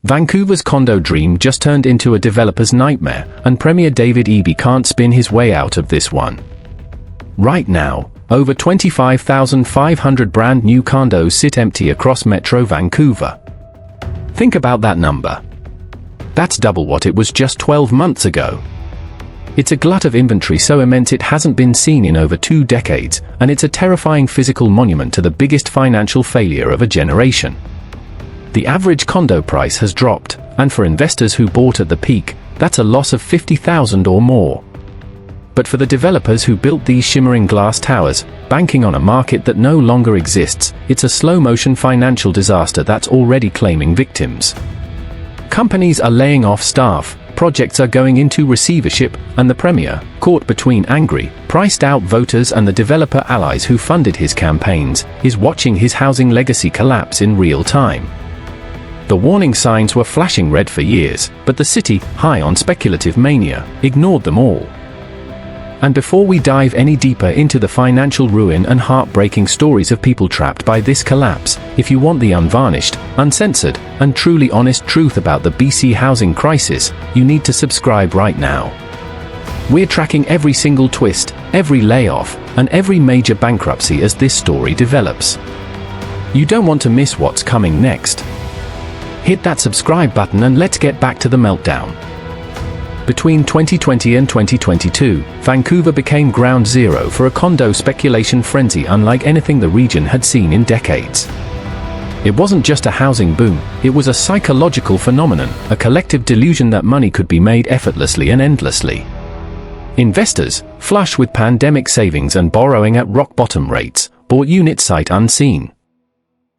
Vancouver's condo dream just turned into a developer's nightmare, and Premier David Eby can't spin his way out of this one. Right now, over 25,500 brand new condos sit empty across Metro Vancouver. Think about that number. That's double what it was just 12 months ago. It's a glut of inventory so immense it hasn't been seen in over 2 decades, and it's a terrifying physical monument to the biggest financial failure of a generation. The average condo price has dropped, and for investors who bought at the peak, that's a loss of $50,000 or more. But for the developers who built these shimmering glass towers, banking on a market that no longer exists, it's a slow-motion financial disaster that's already claiming victims. Companies are laying off staff, projects are going into receivership, and the Premier, caught between angry, priced-out voters and the developer allies who funded his campaigns, is watching his housing legacy collapse in real time. The warning signs were flashing red for years, but the city, high on speculative mania, ignored them all. And before we dive any deeper into the financial ruin and heartbreaking stories of people trapped by this collapse, if you want the unvarnished, uncensored, and truly honest truth about the BC housing crisis, you need to subscribe right now. We're tracking every single twist, every layoff, and every major bankruptcy as this story develops. You don't want to miss what's coming next. Hit that subscribe button and let's get back to the meltdown. Between 2020 and 2022, Vancouver became ground zero for a condo speculation frenzy unlike anything the region had seen in decades. It wasn't just a housing boom, it was a psychological phenomenon, a collective delusion that money could be made effortlessly and endlessly. Investors, flush with pandemic savings and borrowing at rock-bottom rates, bought units sight unseen.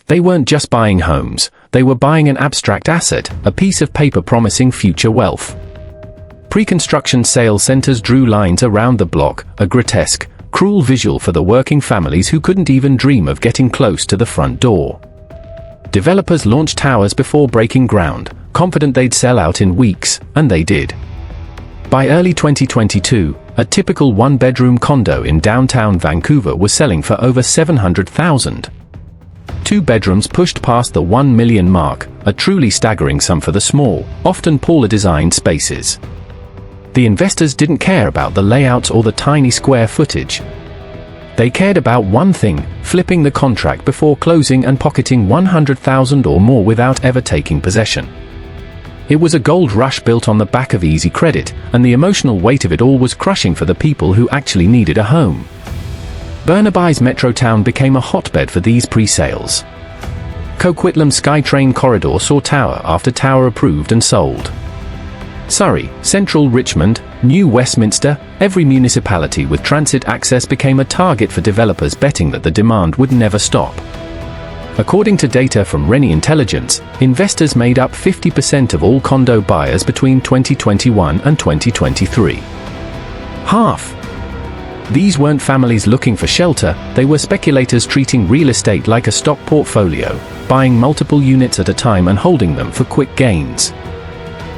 They weren't just buying homes, they were buying an abstract asset, a piece of paper promising future wealth. Pre-construction sale centers drew lines around the block, a grotesque, cruel visual for the working families who couldn't even dream of getting close to the front door. Developers launched towers before breaking ground, confident they'd sell out in weeks, and they did. By early 2022, a typical one-bedroom condo in downtown Vancouver was selling for over $700,000. 2 bedrooms pushed past the $1 million mark, a truly staggering sum for the small, often poorly designed spaces. The investors didn't care about the layouts or the tiny square footage. They cared about one thing, flipping the contract before closing and pocketing $100,000 or more without ever taking possession. It was a gold rush built on the back of easy credit, and the emotional weight of it all was crushing for the people who actually needed a home. Burnaby's Metrotown became a hotbed for these pre-sales. Coquitlam's SkyTrain corridor saw tower after tower approved and sold. Surrey, Central Richmond, New Westminster, every municipality with transit access became a target for developers betting that the demand would never stop. According to data from Rennie Intelligence, investors made up 50% of all condo buyers between 2021 and 2023. Half. These weren't families looking for shelter, they were speculators treating real estate like a stock portfolio, buying multiple units at a time and holding them for quick gains.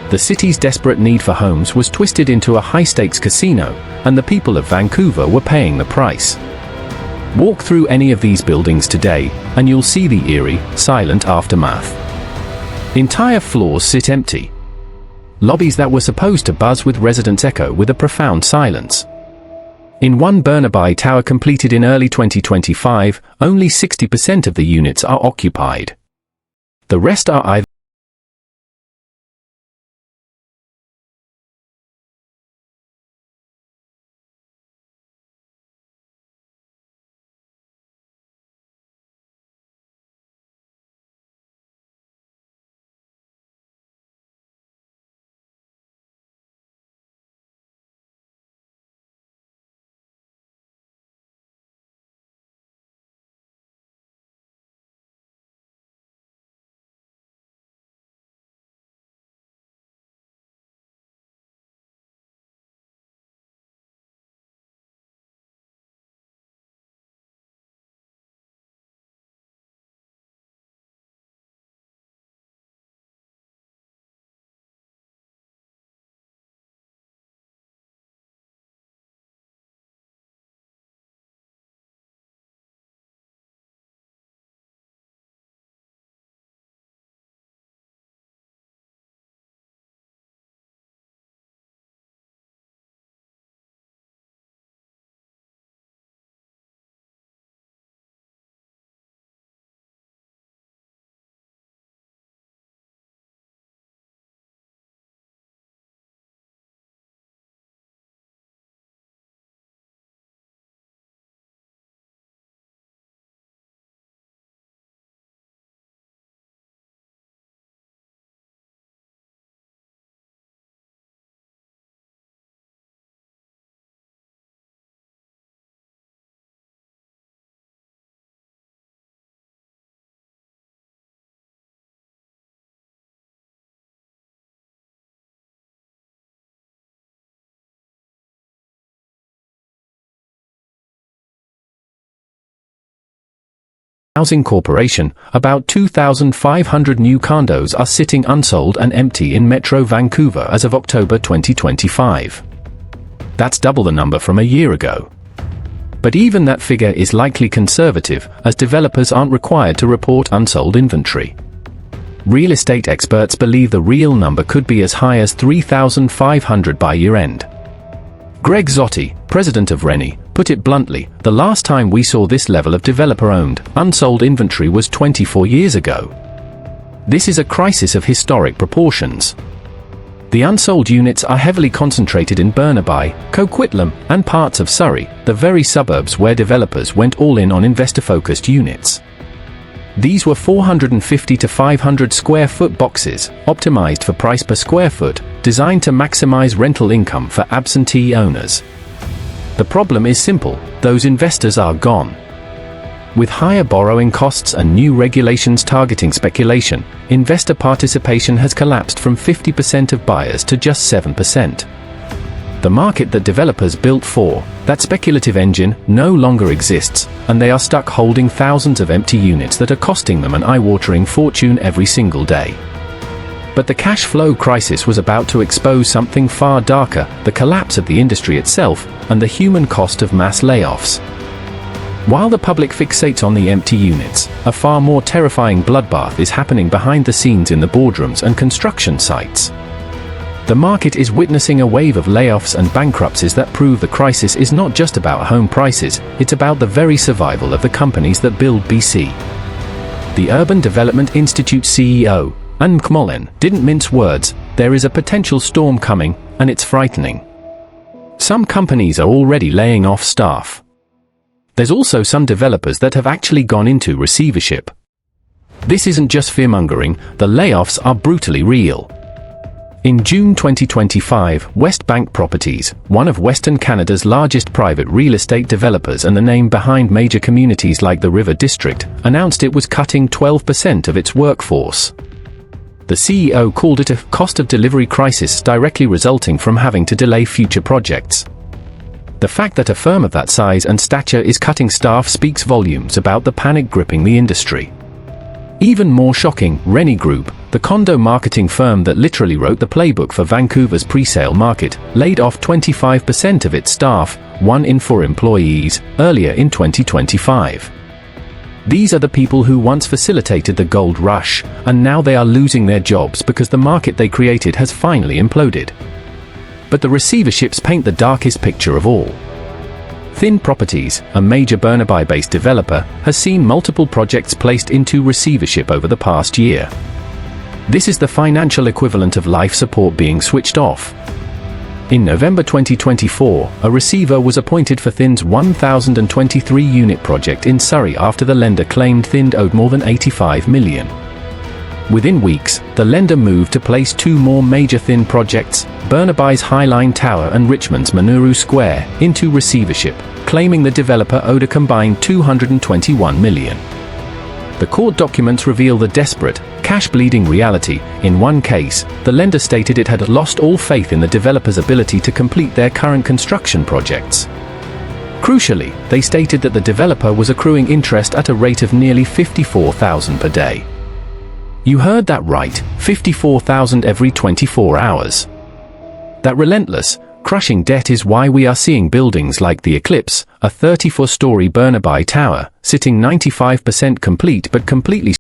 The city's desperate need for homes was twisted into a high-stakes casino, and the people of Vancouver were paying the price. Walk through any of these buildings today, and you'll see the eerie, silent aftermath. Entire floors sit empty. Lobbies that were supposed to buzz with residents echo with a profound silence. In one Burnaby tower completed in early 2025, only 60% of the units are occupied. The rest are either Housing Corporation, about 2,500 new condos are sitting unsold and empty in Metro Vancouver as of October 2025. That's double the number from a year ago. But even that figure is likely conservative, as developers aren't required to report unsold inventory. Real estate experts believe the real number could be as high as 3,500 by year-end. Greg Zotti, president of Rennie, put it bluntly, the last time we saw this level of developer-owned, unsold inventory was 24 years ago. This is a crisis of historic proportions. The unsold units are heavily concentrated in Burnaby, Coquitlam, and parts of Surrey, the very suburbs where developers went all in on investor-focused units. These were 450 to 500 square foot boxes, optimized for price per square foot, designed to maximize rental income for absentee owners. The problem is simple, those investors are gone. With higher borrowing costs and new regulations targeting speculation, investor participation has collapsed from 50% of buyers to just 7%. The market that developers built for, that speculative engine, no longer exists, and they are stuck holding thousands of empty units that are costing them an eye-watering fortune every single day. But the cash flow crisis was about to expose something far darker, the collapse of the industry itself, and the human cost of mass layoffs. While the public fixates on the empty units, a far more terrifying bloodbath is happening behind the scenes in the boardrooms and construction sites. The market is witnessing a wave of layoffs and bankruptcies that prove the crisis is not just about home prices, it's about the very survival of the companies that build BC. The Urban Development Institute CEO, Anne McMullen, didn't mince words, there is a potential storm coming, and it's frightening. Some companies are already laying off staff. There's also some developers that have actually gone into receivership. This isn't just fearmongering, the layoffs are brutally real. In June 2025, Westbank Properties, one of Western Canada's largest private real estate developers and the name behind major communities like the River District, announced it was cutting 12% of its workforce. The CEO called it a cost of delivery crisis directly resulting from having to delay future projects. The fact that a firm of that size and stature is cutting staff speaks volumes about the panic gripping the industry. Even more shocking, Rennie Group, the condo marketing firm that literally wrote the playbook for Vancouver's pre-sale market, laid off 25% of its staff, 1 in 4 employees, earlier in 2025. These are the people who once facilitated the gold rush, and now they are losing their jobs because the market they created has finally imploded. But the receiverships paint the darkest picture of all. Thin Properties, a major Burnaby-based developer, has seen multiple projects placed into receivership over the past year. This is the financial equivalent of life support being switched off. In November 2024, a receiver was appointed for Thin's 1,023-unit project in Surrey after the lender claimed Thin owed more than $85 million. Within weeks, the lender moved to place 2 more major Thin projects, Burnaby's Highline Tower and Richmond's Manuru Square, into receivership, claiming the developer owed a combined $221 million. The court documents reveal the desperate, cash-bleeding reality. In one case, the lender stated it had lost all faith in the developer's ability to complete their current construction projects. Crucially, they stated that the developer was accruing interest at a rate of nearly $54,000 per day. You heard that right, $54,000 every 24 hours. That relentless, crushing debt is why we are seeing buildings like the Eclipse, a 34-story Burnaby tower, sitting 95% complete but completely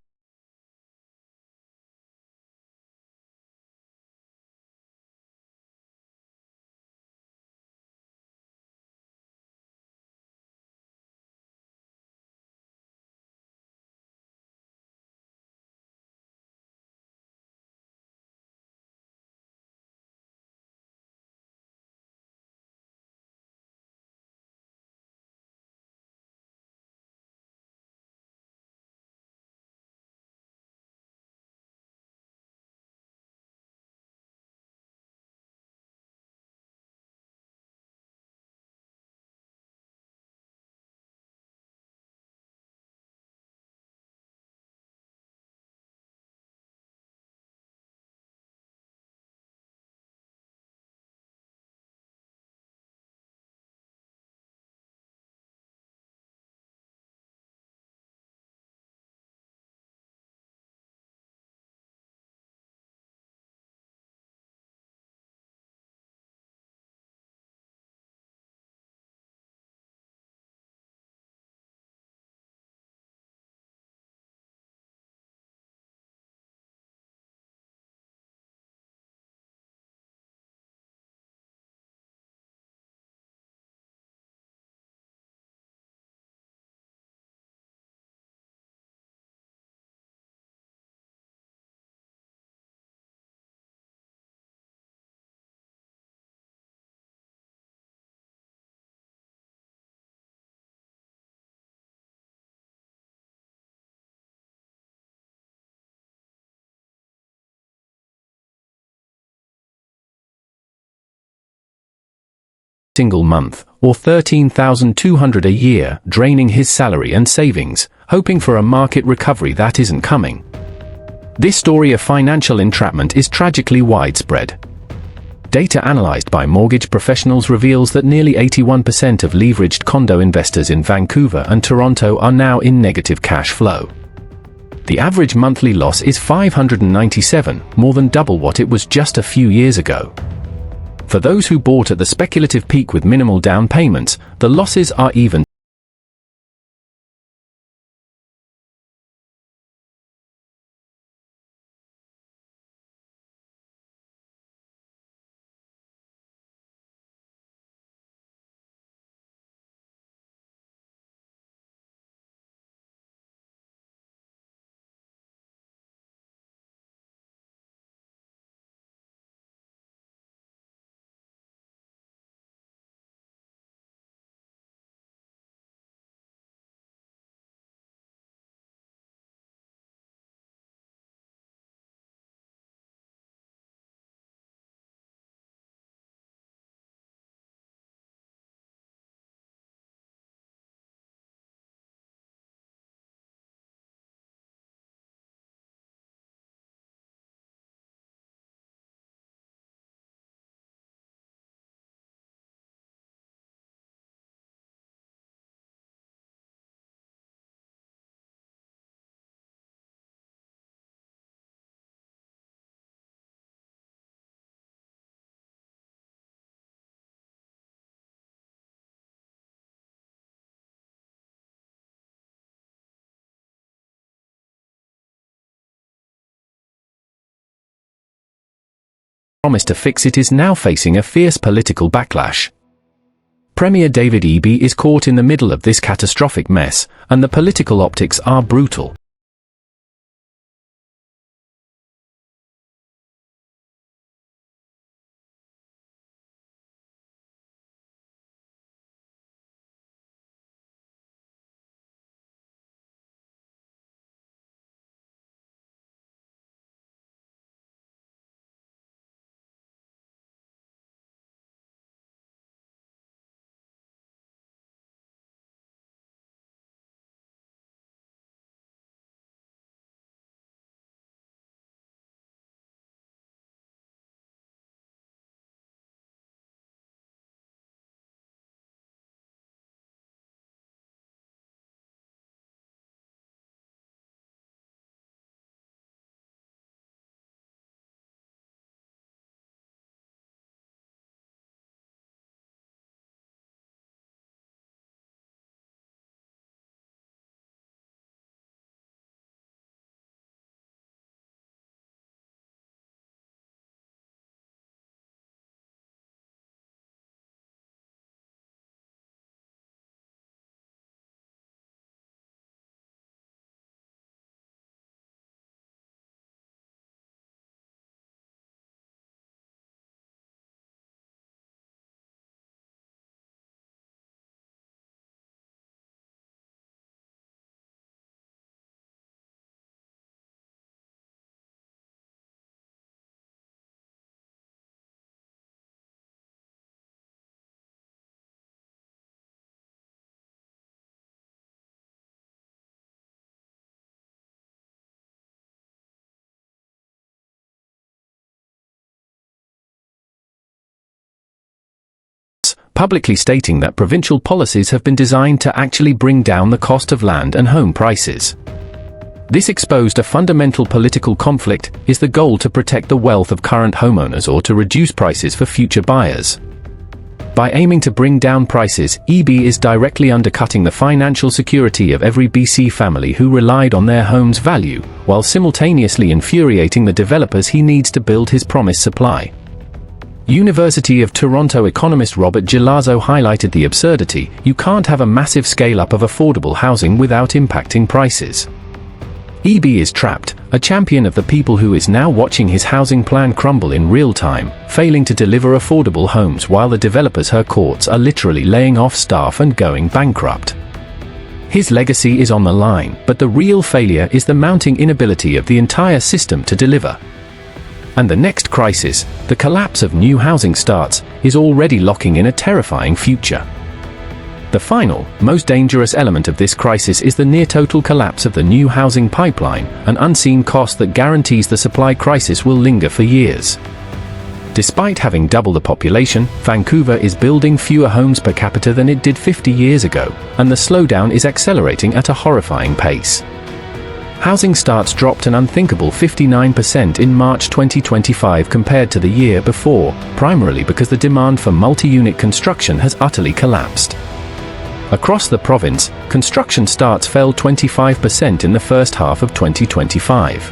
single month, or $13,200 a year, draining his salary and savings, hoping for a market recovery that isn't coming. This story of financial entrapment is tragically widespread. Data analyzed by mortgage professionals reveals that nearly 81% of leveraged condo investors in Vancouver and Toronto are now in negative cash flow. The average monthly loss is $597, more than double what it was just a few years ago. For those who bought at the speculative peak with minimal down payments, the losses are even promise to fix it is now facing a fierce political backlash. Premier David Eby is caught in the middle of this catastrophic mess, and the political optics are brutal. Publicly stating that provincial policies have been designed to actually bring down the cost of land and home prices. This exposed a fundamental political conflict. Is the goal to protect the wealth of current homeowners or to reduce prices for future buyers? By aiming to bring down prices, Eby is directly undercutting the financial security of every BC family who relied on their home's value, while simultaneously infuriating the developers he needs to build his promised supply. University of Toronto economist Robert Gilazzo highlighted the absurdity: you can't have a massive scale-up of affordable housing without impacting prices. Eby is trapped, a champion of the people who is now watching his housing plan crumble in real time, failing to deliver affordable homes while the developers her courts are literally laying off staff and going bankrupt. His legacy is on the line, but the real failure is the mounting inability of the entire system to deliver. And the next crisis, the collapse of new housing starts, is already locking in a terrifying future. The final, most dangerous element of this crisis is the near-total collapse of the new housing pipeline, an unseen cost that guarantees the supply crisis will linger for years. Despite having double the population, Vancouver is building fewer homes per capita than it did 50 years ago, and the slowdown is accelerating at a horrifying pace. Housing starts dropped an unthinkable 59% in March 2025 compared to the year before, primarily because the demand for multi-unit construction has utterly collapsed. Across the province, construction starts fell 25% in the first half of 2025.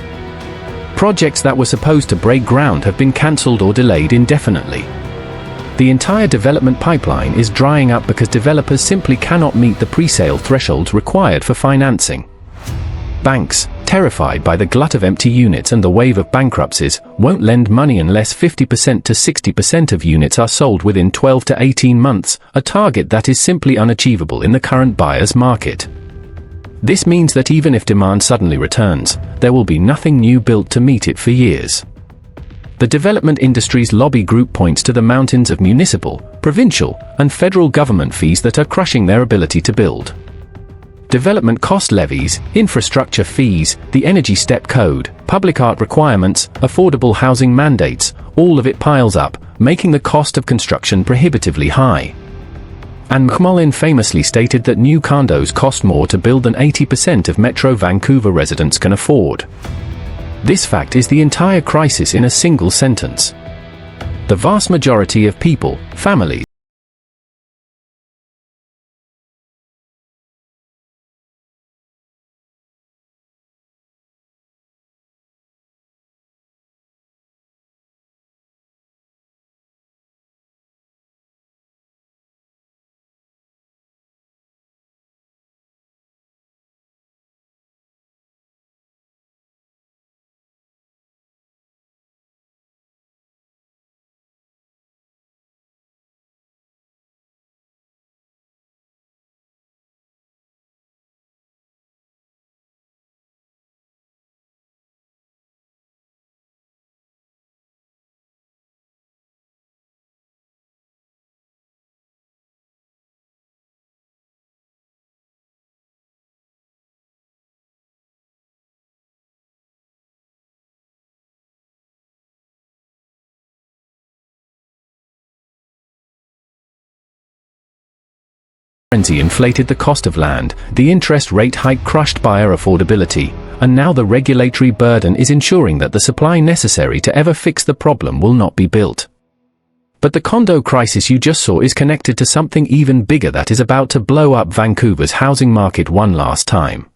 Projects that were supposed to break ground have been cancelled or delayed indefinitely. The entire development pipeline is drying up because developers simply cannot meet the pre-sale thresholds required for financing. Banks, terrified by the glut of empty units and the wave of bankruptcies, won't lend money unless 50% to 60% of units are sold within 12 to 18 months, a target that is simply unachievable in the current buyer's market. This means that even if demand suddenly returns, there will be nothing new built to meet it for years. The development industry's lobby group points to the mountains of municipal, provincial, and federal government fees that are crushing their ability to build. Development cost levies, infrastructure fees, the Energy Step Code, public art requirements, affordable housing mandates, all of it piles up, making the cost of construction prohibitively high. Anne McMullin famously stated that new condos cost more to build than 80% of Metro Vancouver residents can afford. This fact is the entire crisis in a single sentence. The vast majority of people, families, frenzy inflated the cost of land, the interest rate hike crushed buyer affordability, and now the regulatory burden is ensuring that the supply necessary to ever fix the problem will not be built. But the condo crisis you just saw is connected to something even bigger that is about to blow up Vancouver's housing market one last time.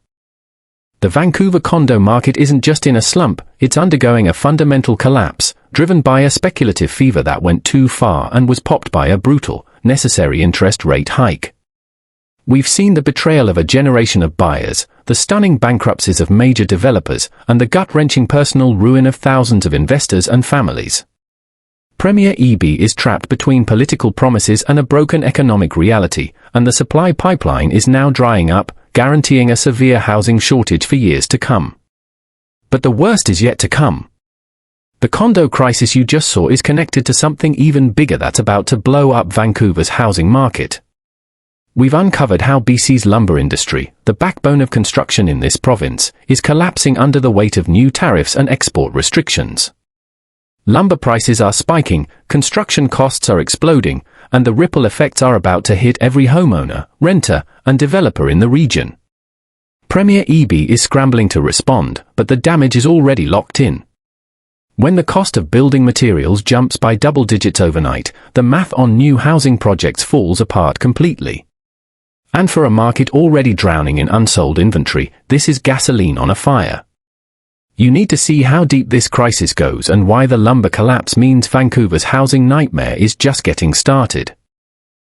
The Vancouver condo market isn't just in a slump, it's undergoing a fundamental collapse, driven by a speculative fever that went too far and was popped by a brutal, necessary interest rate hike. We've seen the betrayal of a generation of buyers, the stunning bankruptcies of major developers, and the gut-wrenching personal ruin of thousands of investors and families. Premier Eby is trapped between political promises and a broken economic reality, and the supply pipeline is now drying up, guaranteeing a severe housing shortage for years to come. But the worst is yet to come. The condo crisis you just saw is connected to something even bigger that's about to blow up Vancouver's housing market. We've uncovered how BC's lumber industry, the backbone of construction in this province, is collapsing under the weight of new tariffs and export restrictions. Lumber prices are spiking, construction costs are exploding, and the ripple effects are about to hit every homeowner, renter, and developer in the region. Premier Eby is scrambling to respond, but the damage is already locked in. When the cost of building materials jumps by double digits overnight, the math on new housing projects falls apart completely. And for a market already drowning in unsold inventory, this is gasoline on a fire. You need to see how deep this crisis goes and why the lumber collapse means Vancouver's housing nightmare is just getting started.